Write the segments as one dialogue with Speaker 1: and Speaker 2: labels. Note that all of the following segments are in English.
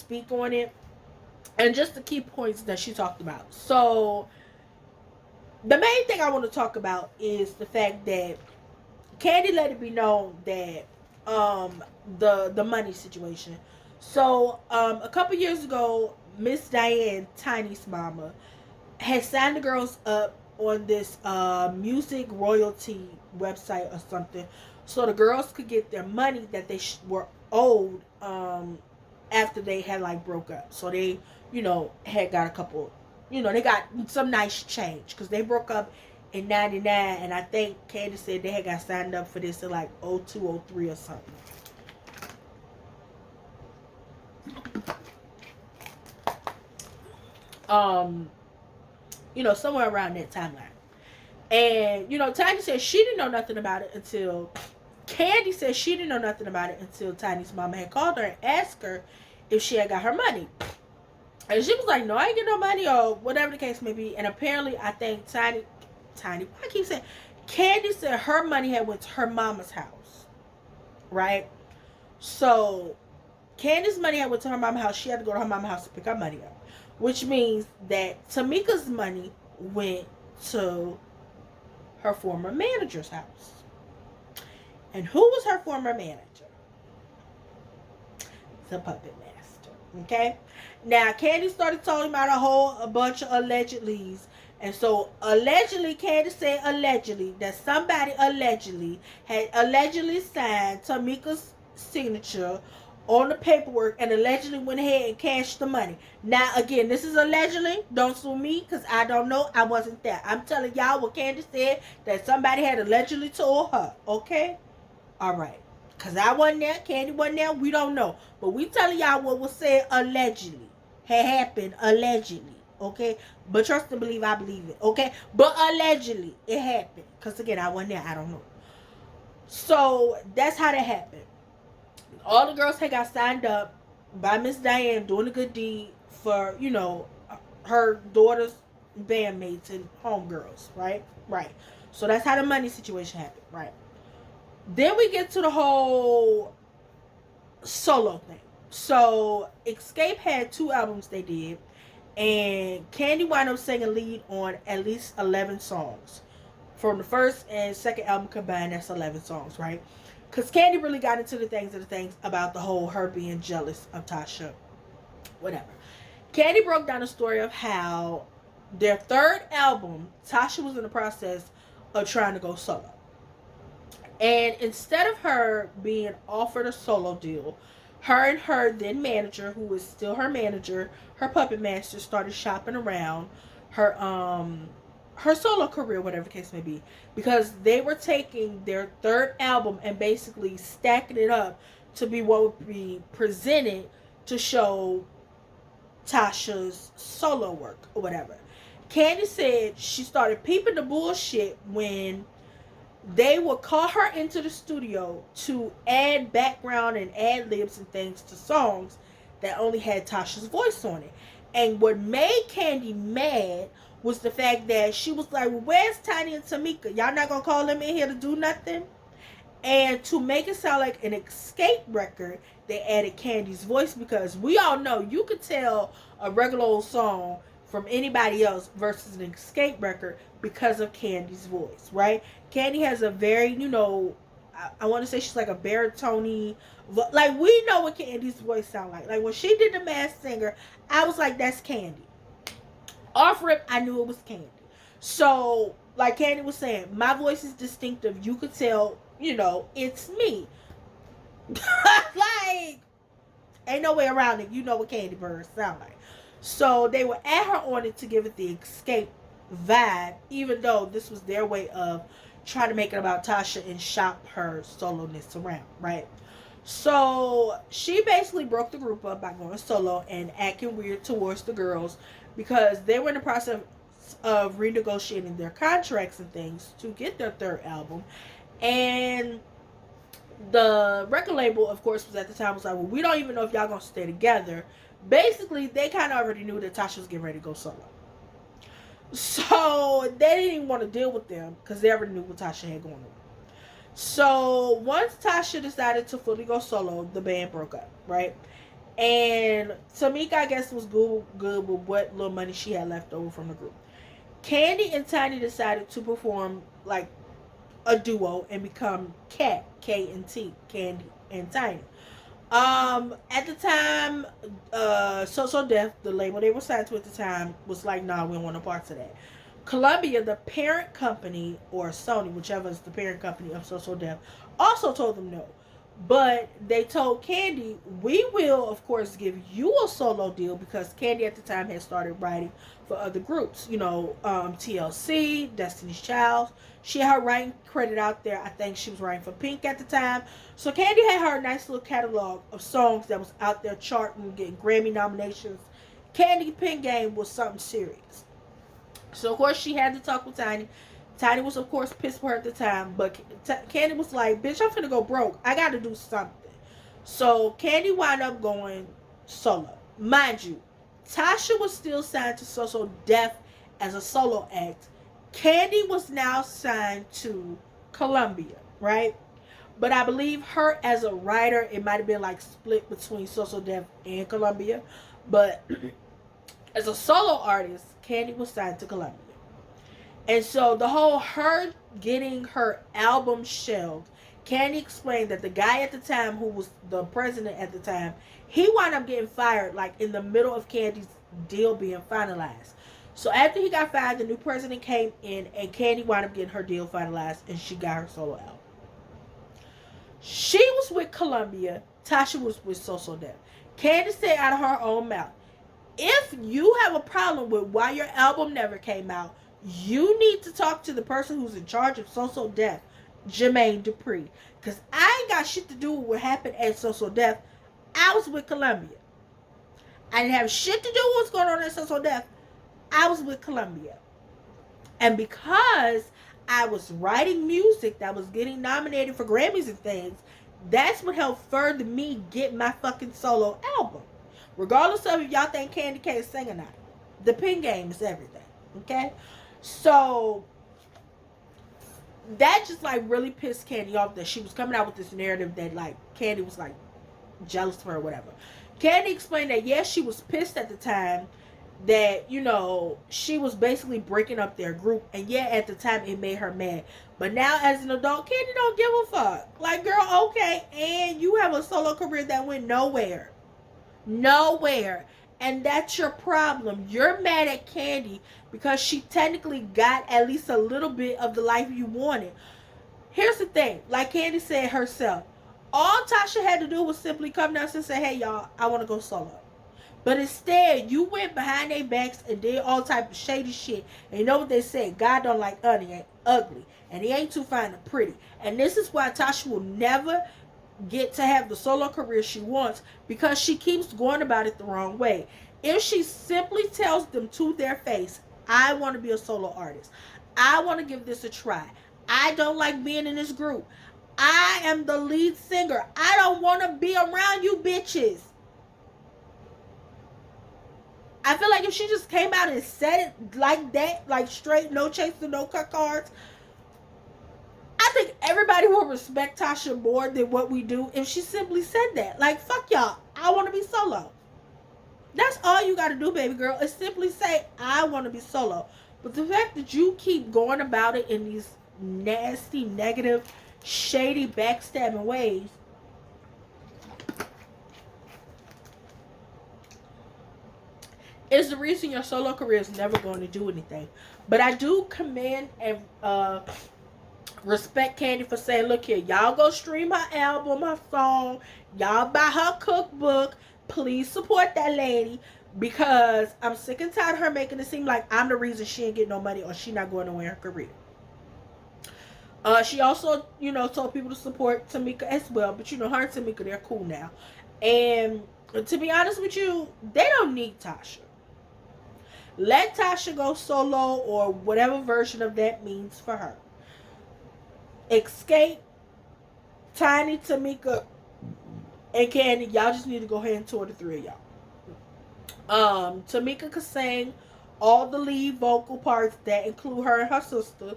Speaker 1: speak on it and just the key points that she talked about. So the main thing I want to talk about is the fact that Kandi let it be known that the money situation. So a couple years ago, Miss Diane, Tiny's mama, had signed the girls up on this music royalty website or something, so the girls could get their money that they were owed after they had like broke up. So they, had got a couple, they got some nice change because they broke up in 99, and I think Kandi said they had got signed up for this in like 02, 03 or something. Somewhere around that timeline. And, Tiny said she didn't know nothing about it until Kandi said she didn't know nothing about it until Tiny's mama had called her and asked her if she had got her money. And she was like, no, I ain't get no money, or whatever the case may be. And apparently, I think Tiny, I keep saying, Kandi said her money had went to her mama's house. Right? So, Candy's money had went to her mama's house. She had to go to her mama's house to pick her money up. Which means that Tamika's money went to her former manager's house. And who was her former manager? The puppet master. Okay? Now, Kandi started talking about a bunch of allegedlys. And so, allegedly, Kandi said allegedly that somebody had allegedly signed Tamika's signature on the paperwork and allegedly went ahead and cashed the money. Now, again, this is allegedly. Don't sue me because I don't know. I wasn't there. I'm telling y'all what Kandi said that somebody had allegedly told her. Okay? All right. Because I wasn't there. Kandi wasn't there. We don't know. But we telling y'all what was said allegedly. Had happened allegedly. Okay? But trust and believe, I believe it. Okay? But allegedly, it happened. Because again, I wasn't there. I don't know. So, that's how that happened. All the girls had got signed up by Miss Diane doing a good deed for, her daughter's bandmates and homegirls, right? Right. So that's how the money situation happened, right? Then we get to the whole solo thing. So Escape had 2 albums they did, and Kandi wound up singing lead on at least 11 songs. From the first and second album combined, that's 11 songs, right? Because Kandi really got into the things about the whole her being jealous of Tasha. Whatever. Kandi broke down the story of how their third album, Tasha was in the process of trying to go solo. And instead of her being offered a solo deal, her and her then manager, who was still her manager, her puppet master, started shopping around her solo career, whatever the case may be, because they were taking their third album and basically stacking it up to be what would be presented to show Tasha's solo work or whatever. Kandi said she started peeping the bullshit when they would call her into the studio to add background and ad libs and things to songs that only had Tasha's voice on it. And what made Kandi mad was the fact that she was like, well, where's Tiny and Tamika? Y'all not gonna call them in here to do nothing? And to make it sound like an Escape record, they added Kandi's voice, because we all know you could tell a regular old song from anybody else versus an Escape record because of Kandi's voice, right? Kandi has a very, I want to say she's like a baritone, like we know what Kandi's voice sound like. Like when she did The Masked Singer, I was like, that's Kandi. Off rip, I knew it was Kandi. So, like Kandi was saying, my voice is distinctive. You could tell, it's me. Like, ain't no way around it. You know what Kandi Burress sound like. So, they would add her on it to give it the Escape vibe, even though this was their way of trying to make it about Tasha and shop her solo-ness around, right? So, she basically broke the group up by going solo and acting weird towards the girls, because they were in the process of renegotiating their contracts and things to get their third album. And the record label, of course, was at the time was like, well, we don't even know if y'all gonna stay together. Basically, they kind of already knew that Tasha was getting ready to go solo. So they didn't even want to deal with them because they already knew what Tasha had going on. So once Tasha decided to fully go solo, the band broke up, right? And Tamika, I guess, was good with what little money she had left over from the group. Kandi and Tiny decided to perform like a duo and become Cat, K and T, Kandi and Tiny. At the time, So Def, the label they were signed to at the time, was like, nah, we don't want no parts of that. Columbia, the parent company, or Sony, whichever is the parent company of So Def, also told them no. But they told Kandi, we will, of course, give you a solo deal, because Kandi at the time had started writing for other groups. TLC, Destiny's Child. She had her writing credit out there. I think she was writing for Pink at the time. So Kandi had her nice little catalog of songs that was out there charting, getting Grammy nominations. Kandi Pink game was something serious. So of course she had to talk with Tiny. Tiny was of course pissed for her at the time, but Kandi was like, "Bitch, I'm finna go broke. I got to do something." So Kandi wound up going solo. Mind you, Tasha was still signed to So Def as a solo act. Kandi was now signed to Columbia, right? But I believe her as a writer, it might have been like split between So Def and Columbia. But as a solo artist, Kandi was signed to Columbia. And so the whole her getting her album shelved, Kandi explained that the guy at the time, who was the president at the time, he wound up getting fired like in the middle of Kandi's deal being finalized. So after he got fired, the new president came in and Kandi wound up getting her deal finalized and she got her solo album. She was with Columbia. Tasha was with So Def. Kandi said out of her own mouth, if you have a problem with why your album never came out, you need to talk to the person who's in charge of So Def, Jermaine Dupri. Because I ain't got shit to do with what happened at So Def. I was with Columbia. I didn't have shit to do with what's going on at So Def. I was with Columbia. And because I was writing music that was getting nominated for Grammys and things, that's what helped further me get my fucking solo album. Regardless of if y'all think Kandi can't sing or not. The pin game is everything. Okay? So that just like really pissed Kandi off, that she was coming out with this narrative that like Kandi was like jealous of her or whatever. Kandi explained that yes, she was pissed at the time that, she was basically breaking up their group, and yeah, at the time it made her mad. But now as an adult, Kandi don't give a fuck. Like, girl, okay, and you have a solo career that went nowhere. Nowhere. And that's your problem. You're mad at Kandi because she technically got at least a little bit of the life you wanted. Here's the thing. Like Kandi said herself, all Tasha had to do was simply come down and say, hey, y'all, I want to go solo. But instead, you went behind their backs and did all type of shady shit. And you know what they say? God don't like ugly. And he ain't too fine and pretty. And this is why Tasha will never get to have the solo career she wants, because she keeps going about it the wrong way. If she simply tells them to their face, I want to be a solo artist, I want to give this a try, I don't like being in this group, I am the lead singer, I don't want to be around you bitches. I feel like if she just came out and said it like that, like straight, no chaser, no cut cards, I think everybody will respect Tasha more than what we do if she simply said that. Like, fuck y'all, I want to be solo. That's all you got to do, baby girl, is simply say, I want to be solo. But the fact that you keep going about it in these nasty, negative, shady, backstabbing ways, is the reason your solo career is never going to do anything. But I do commend and respect Kandi for saying, look here, y'all go stream her album, her song, y'all buy her cookbook, please support that lady, because I'm sick and tired of her making it seem like I'm the reason she ain't getting no money or she not going nowhere in her career. She also, told people to support Tamika as well, but her and Tamika, they're cool now. And to be honest with you, they don't need Tasha. Let Tasha go solo, or whatever version of that means for her. Escape, Tiny, Tamika, and Kandi, y'all just need to go ahead and tour the three of y'all. Tamika could sing all the lead vocal parts that include her and her sister.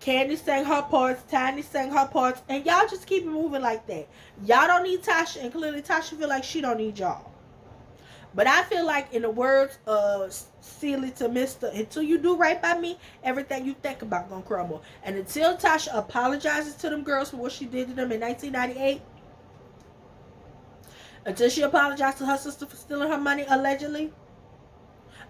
Speaker 1: Kandi sang her parts, Tiny sang her parts, and y'all just keep it moving like that. Y'all don't need Tasha, and clearly Tasha feel like she don't need y'all. But I feel like, in the words of Celie to Mister, until you do right by me, everything you think about gonna crumble. And until Tasha apologizes to them girls for what she did to them in 1998, until she apologized to her sister for stealing her money allegedly,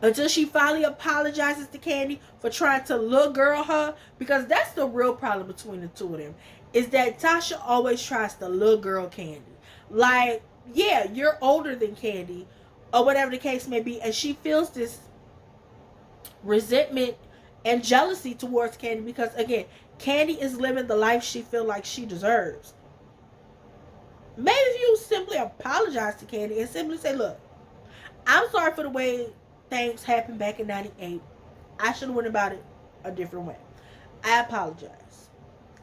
Speaker 1: until she finally apologizes to Kandi for trying to little girl her, because that's the real problem between the two of them, is that Tasha always tries to little girl Kandi. Like, yeah, you're older than Kandi, or whatever the case may be, and she feels this resentment and jealousy towards Kandi because, again, Kandi is living the life she feels like she deserves. Maybe if you simply apologize to Kandi and simply say, look, I'm sorry for the way things happened back in 98. I should have went about it a different way. I apologize.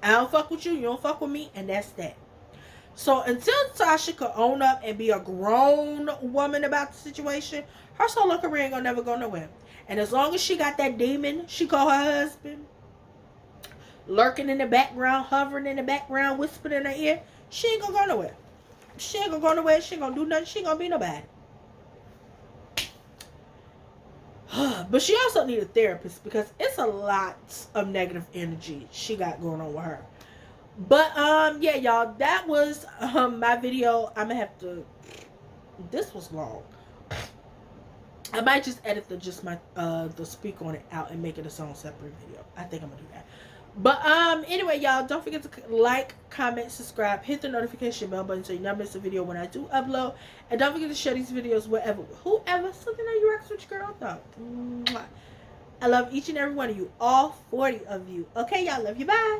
Speaker 1: I don't fuck with you, you don't fuck with me, and that's that. So until Tasha could own up and be a grown woman about the situation, her solo career ain't gonna never go nowhere. And as long as she got that demon she call her husband lurking in the background, hovering in the background, whispering in her ear, she ain't gonna go nowhere. She ain't gonna go nowhere. She ain't gonna do nothing. She ain't gonna be nobody. But she also need a therapist because it's a lot of negative energy she got going on with her. But yeah, y'all, that was my video. I'm gonna have to, this was long. I might just edit the speak on it out and make it its own separate video. I think I'm gonna do that. But anyway, y'all, don't forget to like, comment, subscribe, hit the notification bell button so you never miss a video when I do upload. And don't forget to share these videos wherever, whoever, something that you rex with your girl though. I love each and every one of you, all 40 of you. Okay, y'all, love you. Bye.